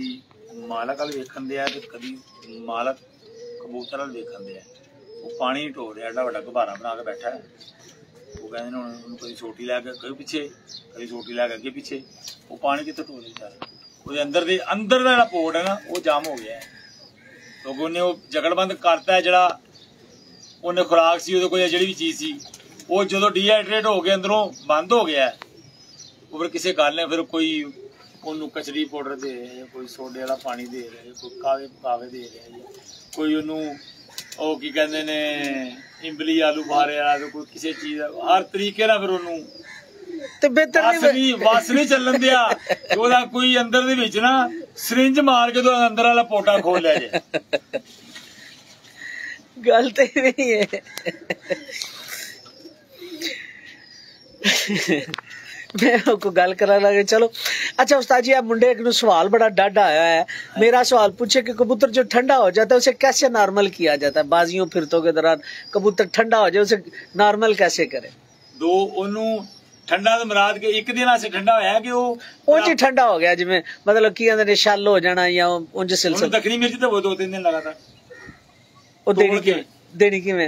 S1: मालक वाल वेखण दिया ते कदी मालक कबूतर वाल वेखण दिया। वो पानी ढो रहा, एडा वड्डा गुब्बारा बना के बैठा है, वो कहते हैं हुण कदी छोटी लैके अगे पिछे, कदी छोटी लैके अगे पिछे, वो पानी कित्थे ढो रहा। वो अंदर का पोर्ट है ना वो जाम हो गया है, क्योंकि उन्हें वो जगड़बंद करता है, जरा उन्हें खुराक सी कोई जी भी चीज़ सी वो जो डिहाइड्रेट हो गया अंदरों बंद हो गया है। वो फिर किसी गल ने फिर कोई उन्होंने कचरी पाउडर दे रहा है, कोई सोडे वाला पानी दे रहा है, कोई कावे दे रहा है, कोई उन्होंने ਉਹ ਕੀ ਕਹਿੰਦੇ ਨੇ ਇੰਬਲੀ ਆਲੂ ਬਾਰੇ ਵਾਲਾ ਕੋਈ ਕਿਸੇ ਚੀਜ਼ ਹਰ ਤਰੀਕੇ ਨਾਲ ਫਿਰ ਉਹਨੂੰ
S3: ਤੇ ਬਿਹਤਰ
S1: ਵਸ ਨਹੀਂ ਚੱਲਣ ਦਿਆ। ਉਹਦਾ ਕੋਈ ਅੰਦਰ ਦੇ ਵਿੱਚ ਨਾ ਸਰਿੰਜ ਮਾਰ ਕੇ ਤੋਂ ਅੰਦਰ ਵਾਲਾ ਪੋਟਾ ਖੋਲ ਲਿਆ ਜੇ।
S3: ਗੱਲ ਤੇ ਨਹੀਂ ਹੈ। मैं आपको गल करा लगे चलो। अच्छा उस्ताद जी, आप मुंडे एक सवाल बड़ा डड आया है। मेरा सवाल पूछे कि कबूतर जो ठंडा हो जाता है उसे कैसे नॉर्मल किया जाता है? बाजियों फिरतों के दौरान कबूतर ठंडा हो जाए उसे नॉर्मल कैसे करे?
S1: दो ओनू ठंडा तो मुराद के एक दिन से ठंडा होया कि वो
S3: उंज ठंडा हो गया जिवें मतलब की कहंदे ने शल हो जाना या उंज सिलसिला।
S1: दखनी मिर्च तो वो 2-3 दिन लगातार
S3: ओ देनी किवें?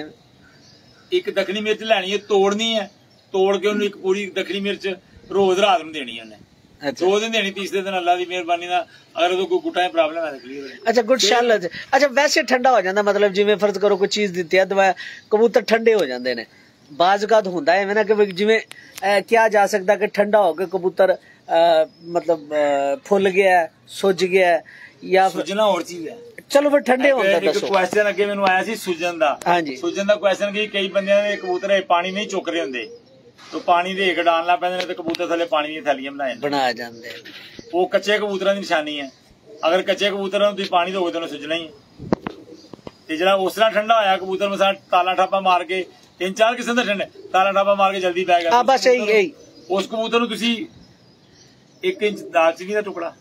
S1: एक दखनी मिर्च लैनी है, तोड़नी है, तोड़ के ओनू एक पूरी दखनी मिर्च रोज रात में देनी है।
S3: अच्छा
S1: 2 दिन देनी, तीसरे दिन अल्लाह दी मेहरबानी ना अगर तो कोई गुटा प्रॉब्लम है तो क्लियर है।
S3: अच्छा गुड शल। अच्छा वैसे ठंडा हो जाता मतलब जिवें फर्ज करो कोई चीज दित्ती है दवा कबूतर ठंडे हो जाते ने। बाज़ हुंदा है ना कि जिवें क्या जा सकता कि ठंडा हो के कबूतर मतलब फुल गया सुज गया या
S1: सुजना और चीज है।
S3: चलो फिर ठंडे होंदा दसो।
S1: क्वेश्चन अगे मैनू आया सी सुजन दा।
S3: हां जी
S1: सुजन दा क्वेश्चन कि कई बंदे दे कबूतर पानी नहीं चुक रहे हुंदे तो पानी दे के डालना पैंदे ने ते कबूतर थले पानी दी थैलियां बना
S3: जांदे।
S1: वो कच्चे कबूतरां दी निशानी है। अगर कच्चे कबूतरां नूं तुसीं पानी दोगे तो उन्हें सुजना ही है। ते जेड़ा उसला ठंडा होया कबूतर मसा ताला ठापा मार के 3-4 किस्म दे ठंडे ताला ठापा मार के जल्दी पै गया।
S3: हां बस यही
S1: उस कबूतर नूं तुसीं 1 इंच दालचीनी दा टुकड़ा,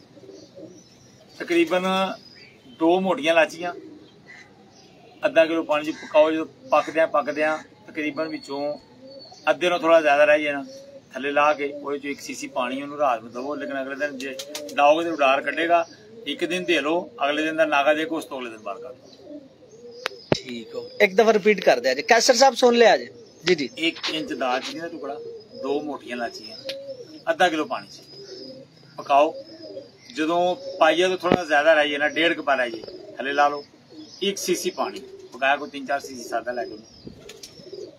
S1: तकरीबन 2 मोटियां लाचियां, आधा किलो पानी च पकाओ। जो पकद्या तकरीबन विचों अद्धे नाल थोड़ा ज्यादा रह जाना थले ला के ओहदे च 1 सीसी पानी ओनू रात में दवो। लेकिन अगले दिन जे डाओगे तो उडार कटेगा। 1 दिन दे लो, अगले दिन दा नागा देखो, उस तो अगले दिन बाहर कर दो।
S3: ठीक हो। एक दफा रिपीट कर दे। कैसर साहब सुन ले आज जी जी।
S1: 1 इंच दालचीनी का टुकड़ा, 2 मोटियां लाचियां, आधा किलो पानी च पकाओ। जो पाइया तो थोड़ा ज्यादा रह जाए ना 1.5 कप रह जाए थले ला लो। 1 सीसी पानी पकाया को 3-4 सीसी सादा लैके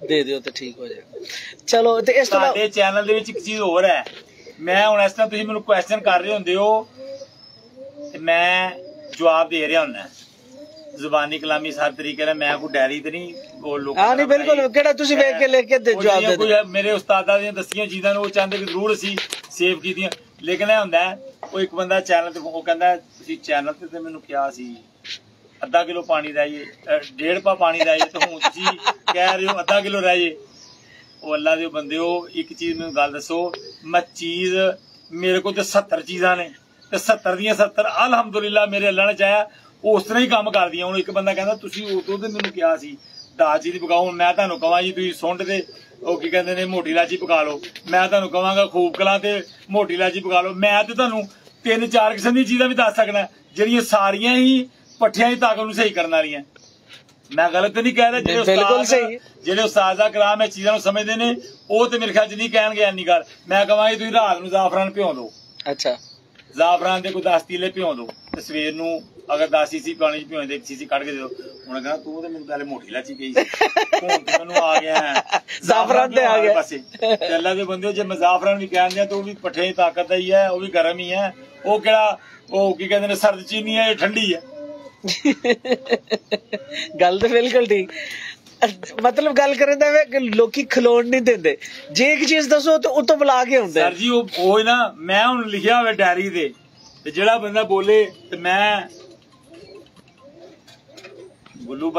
S3: दे दियो तो ठीक हो जाएगा। चलो ते इस तो
S1: साडे चैनल दे विच एक चीज होर है। मैं हुण इस तरह तुसीं मैनूं क्वेश्चन कर रहे हुंदे हो ते मैं जवाब दे रहा हुंदा जुबानी कलामी हर तरीके नाल। मैं कोई डायरी ते नहीं बोल लोग।
S3: हां नहीं बिल्कुल केड़ा तुसीं वेख के लिख के जवाब दे दो।
S1: मेरे उस्तादा दी दसियां चीजां नूं चाहते कि जरूर असीं सेव कीतियां। लेकिन ਇਹ ਹੁੰਦਾ ਉਹ ਇੱਕ ਬੰਦਾ ਚੈਨਲ ਤੇ ਉਹ ਕਹਿੰਦਾ ਤੁਸੀਂ ਚੈਨਲ ਤੇ ਮੈਨੂੰ ਕਿਹਾ ਸੀ आधा किलो पानी रह जाए, 1.5 पा पानी रह जाए, तो हूं तुसीं कह रहे हो आधा किलो रह जाए। ਉਹ ਅੱਲਾ ਦੇ ਬੰਦਿਓ ਇੱਕ ਚੀਜ਼ ਮੈਨੂੰ ਗੱਲ ਦੱਸੋ, ਮੈਂ ਚੀਜ਼ ਮੇਰੇ ਕੋਲ ਤੇ 70 ਚੀਜ਼ਾਂ ਨੇ ਤੇ 70 ਦੀਆਂ 70 ਅਲਹਮਦੁਲਿਲਾ ਮੇਰੇ ਅੱਲਾ ਨੇ ਚਾਹਿਆ ਉਸ ਤਰ੍ਹਾਂ ਹੀ ਕੰਮ ਕਰਦੀਆਂ। ਹੁਣ ਇੱਕ ਬੰਦਾ ਕਹਿੰਦਾ ਤੁਸੀਂ ਉਦੋਂ ਤੇ ਮੈਨੂੰ ਕਿਹਾ ਸੀ ਦਾਲਚੀਨੀ ਪਕਾਓ, ਮੈਂ ਤੁਹਾਨੂੰ ਕਹਾਂ ਜੀ ਤੁਸੀਂ ਸੁੰਡ ਤੇ ਉਹ ਕੀ ਕਹਿੰਦੇ ਨੇ ਮੋਟੀ ਇਲਾਚੀ ਪਕਾ ਲਓ। ਮੈਂ ਤੁਹਾਨੂੰ ਕਹਾਂਗਾ ਖੂਬ ਕਲਾਂ ਤੇ ਮੋਟੀ ਇਲਾਚੀ ਪਕਾ ਲਓ। ਮੈਂ ਤੇ ਤੁਹਾਨੂੰ 3-4 ਕਿਸਮ ਦੀਆਂ ਚੀਜ਼ਾਂ ਵੀ ਦੱਸ ਸਕਦਾ ਜਿਹੜੀਆਂ ਸਾਰੀਆਂ ਹੀ ਪੱਠਿਆਂ ਦੀ ਤਾਕਤ ਨੂੰ ਸਹੀ ਕਰਨ ਵਾਲੀਆਂ। मैं गलत नहीं कह रहा। ਜਿਹੜੇ ਉਸਤਾਦ ਕਰਾਮ ਇਹ ਚੀਜ਼ਾਂ ਨੂੰ ਸਮਝਦੇ ਨੇ ਉਹ ਤੇ ਮੇਰੇ ਖਿਆਲ ਚ ਨਹੀਂ ਕਹਿਣਗੇ ਐਨੀ ਗੱਲ। ਮੈਂ ਕਹਾਂਗੀ ਤੁਸੀਂ ਰਾਤ ਨੂੰ ਜ਼ਾਫਰਾਨ ਭਿਓ ਦਿਓ। ਅੱਛਾ ਜ਼ਾਫਰਾਨ ਦੇ ਕੋਈ 10 ਤੀਲੇ ਭਿਓ ਦਿਓ ਤੇ ਸਵੇਰ ਨੂੰ ਅਗਰ 10 ਸੀਸੀ ਪਾਣੀ ਚ ਭਿਓਂਦੇ 1 ਸੀਸੀ ਕੱਢ ਕੇ ਦੇ ਦਿਓ। ਹੁਣ ਕਹਿੰਦਾ ਤੂੰ ਤੇ ਮੈਨੂੰ ਪਹਿਲੇ ਮੋਟੀ ਇਲਾਚੀ ਕਹੀ ਸੀ, ਹੁਣ ਤੇ ਮੈਨੂੰ ਆ ਗਿਆ ਜ਼ਾਫਰਾਨ ਤੇ ਆ ਗਿਆ ਪਾਸੇ। ਤੇ ਅੱਲਾ ਦੇ ਬੰਦੇ ਜੇ ਮੈਂ ਜ਼ਾਫਰਾਨ ਵੀ ਕਹਿੰਦੇ ਆ ਤਾਂ ਉਹ ਵੀ ਪੱਠੇ ਦੀ ਤਾਕਤ ਦਾ ਹੀ ਹੈ, ਉਹ ਵੀ ਗਰਮ ਹੀ ਹੈ। ਉਹ ਕਿਹੜਾ ਉਹ ਕੀ ਕਹਿੰਦੇ ਨੇ ਸਰਦ ਚੀਨੀ ਹੈ, ਇਹ ਠੰਡੀ ਹੈ। गल तो बिल्कुल ठीक। मतलब गल करें लोकी खलोण नहीं देंदे। जे एक चीज दसो तो उतो बुला के हुंदे सर जी। ਉਹ ਨਾ ਮੈਂ ਹੁਣ ਲਿਖਿਆ ਹੋਵੇ ਡਾਇਰੀ ਦੇ ਤੇ ਜਿਹੜਾ ਬੰਦਾ ਬੋਲੇ ਤੇ ਮੈਂ ਗੁੱਲੂ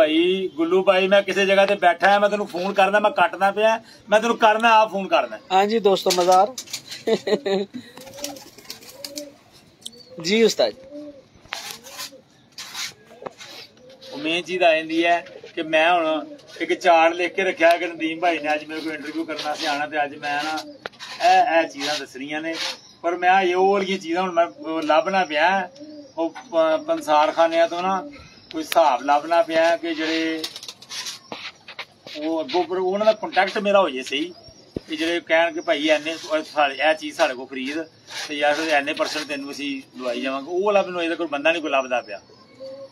S1: ਭਾਈ ਮੈਂ ਕਿਸੇ ਜਗ੍ਹਾ ਤੇ ਬੈਠਾ ਹਾਂ, ਮੈਂ ਤੈਨੂੰ ਫੋਨ ਕਰਦਾ, ਮੈਂ ਕੱਟਦਾ ਪਿਆ, ਮੈਂ ਤੈਨੂੰ ਕਰਨਾ ਆ ਫੋਨ ਕਰਨਾ। हाँ जी दोस्तों मज़ार जी उस्ताद। मेन चीज आ जाती है कि मैं हुण एक चार्ट लिख के रखा है कि नदीम भाई ने अज मेरे को इंटरव्यू करना सी आना, तो अज मैं ना ए चीज़ां दसनियां ने। पर मैं ये वाली चीज़ां हुण मैं लभना पिया पंसार खाने तो ना कोई हिसाब लभना पिया कि जेह्ड़े वो अगों पर उन्हां दा कंटैक्ट मेरा हो जाए सही कि जेह्ड़े कहण कि भाई इन्ने ए चीज़ साढ़े को खरीद ते यार इन्ने% तैनूं असीं दवाई जावांगे। वो वाला मैनूं अजे कोई बंदा नहीं कोई लभदा पिया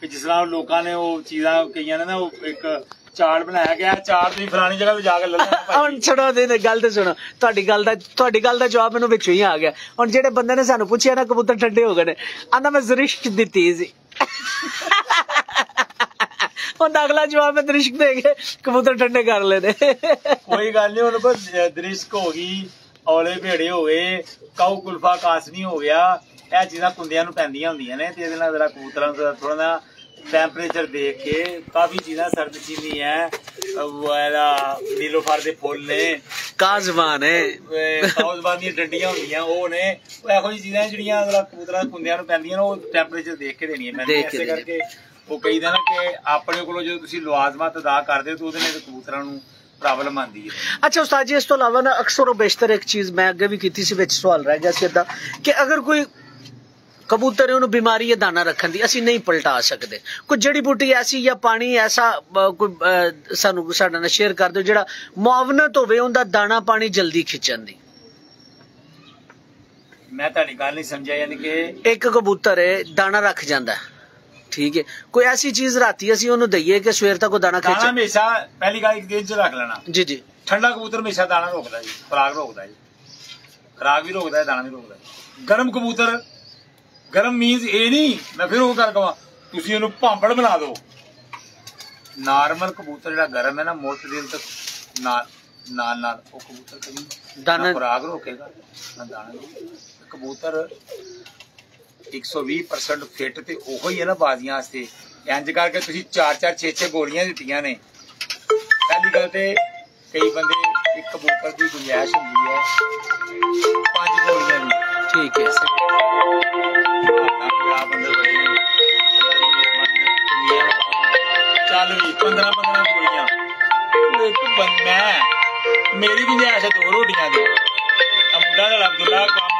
S1: कि जिस तरह लोगों ने वो चीज़ां कईयां ने ना वो एक चार्ट बनाया गया, चार्ट तुसीं फलानी जगह पे जाके ले लो। हुण छड़ो दे गल ते सुनो, तुहाडी गल दा जवाब मैनूं विचों ही आ गया। हुण जेह्ड़े बंदे ने सानूं पुछिआ ना कबूतर ठंडे हो गए ने, आंदा मैं ज़रिश्क दित्ती सी
S3: ਉਹਦਾ ਅਗਲਾ ਜਵਾਬ ਮੈਂ ਦਰਿਸ਼ਕ ਦੇ ਕੇ ਕਬੂਤਰ ਠੰਡੇ ਕਰ ਲੈਣੇ।
S1: ਕੋਈ ਗੱਲ ਨਹੀਂ, ਹੁਣ ਬਸ ਦਰਿਸ਼ਕ ਹੋ ਗਈ, ਔਲੇ ਭੇੜੇ ਹੋ ਗਏ, ਕਾਊ ਕੁਲਫਾ ਕਾਸਨੀ ਹੋ ਗਿਆ, ਇਹ ਚੀਜ਼ਾਂ ਕੁੰਦਿਆਂ ਨੂੰ ਪੈਂਦੀਆਂ ਹੁੰਦੀਆਂ ਨੇ ਤੇ ਇਹਦੇ ਨਾਲ ਜਰਾ ਕਬੂਤਰਾਂ ਦਾ ਥੋੜਾ ਨਾ ਟੈਂਪਰੇਚਰ ਦੇਖ ਕੇ ਕਾਫੀ ਚੀਜ਼ਾਂ ਸਰਦ ਚੀਨੀ ਹੈ, ਨੀਲੋਫਰ ਦੇ ਫੁੱਲ ਨੇ, ਕਾਜ਼ਬਾਨ ਹੈ, ਕਾਜ਼ਬਾਨ ਦੀਆਂ ਡੰਡੀਆਂ ਹੁੰਦੀਆਂ ਉਹ ਨੇ, ਇਹੋ ਜਿਹੀ ਚੀਜ਼ਾਂ ਜਿਹੜੀਆਂ ਕਬੂਤਰਾਂ ਕੁੰਦਿਆਂ ਨੂੰ ਪੈਂਦੀਆਂ ਨੇ ਉਹ ਟੈਂਪਰੇਚਰ ਦੇਖ ਕੇ ਦੇਣੀ ਹੈ ਮੈਂ। ਇਸੇ ਕਰਕੇ ਉਹ ਕਹੀਦਾ ਨਾ ਕਿ ਆਪਣੇ ਕੋਲੋਂ ਜਦੋਂ ਤੁਸੀਂ ਲਵਾਜ਼ਮਾਤ ਅਦਾ ਕਰਦੇ ਹੋ ਤਾਂ ਉਹਦੇ ਨਾਲ ਕਬੂਤਰਾਂ ਨੂੰ ਪ੍ਰੋਬਲਮ ਆਉਂਦੀ ਹੈ।
S3: ਅੱਛਾ ਉਸਤਾਦ ਜੀ, ਇਸ ਤੋਂ ਇਲਾਵਾ ਨਾ ਅਕਸਰ ਬੇਸ਼ਤਰ ਇੱਕ ਚੀਜ਼ ਮੈਂ ਅੱਗੇ ਵੀ ਕੀਤੀ ਸੀ, ਵਿੱਚ ਸਵਾਲ ਰਹਿ ਗਿਆ ਸੀ ਏਦਾਂ ਕਿ ਅਗਰ ਕੋਈ कबूतर है बीमारी या दाना रखने की असं नहीं पलटा सकते, कोई जड़ी बूटी ऐसी या पानी ऐसा कोई सानू साडा नाल शेयर कर दो जिहड़ा मुआवनत होवे उनदा दाना पानी जल्दी खिंचण दी।
S1: मैं तुहाडी गल नहीं समझा, यानी कि
S3: एक कबूतर है दाना रख जांदा है, ठीक है, कोई ऐसी चीज राती असीं ओनू दईए कि सवेर तक दाना खिंच।
S1: दाना हमेशा पहली गल एक दिन च रख लेना
S3: जी जी।
S1: ठंडा कबूतर हमेशा दाना रोकदा जी, खुराक रोकदा जी, खुराक भी रोकदा है, दाना भी रोकदा है। गर्म कबूतर, गरम मीनस ये नहीं मैं फिर वो कर कहा तुसी इहनू भांबड़ बना दो। नॉर्मल कबूतर जिहड़ा गरम है ना मोटे दिन तक नाल वो कबूतर कभी दाना खुराक रोकेगा ना दाना। कबूतर 120% फिट ते ओहो ही है ना बाजियां वास्ते, इंज करके तुसी 4-4 6-6 गोलियां दित्तियां ने। पहली गल ते कई बंदे एक कबूतर की गुंजाइश होंदी है 5 गोलियां दी,
S3: ठीक है,
S1: चल भी 15-15 गोलियां मैं मेरी गुंजाइश है 2 रोटियां दी। मुंडा अब्दुल्ला काम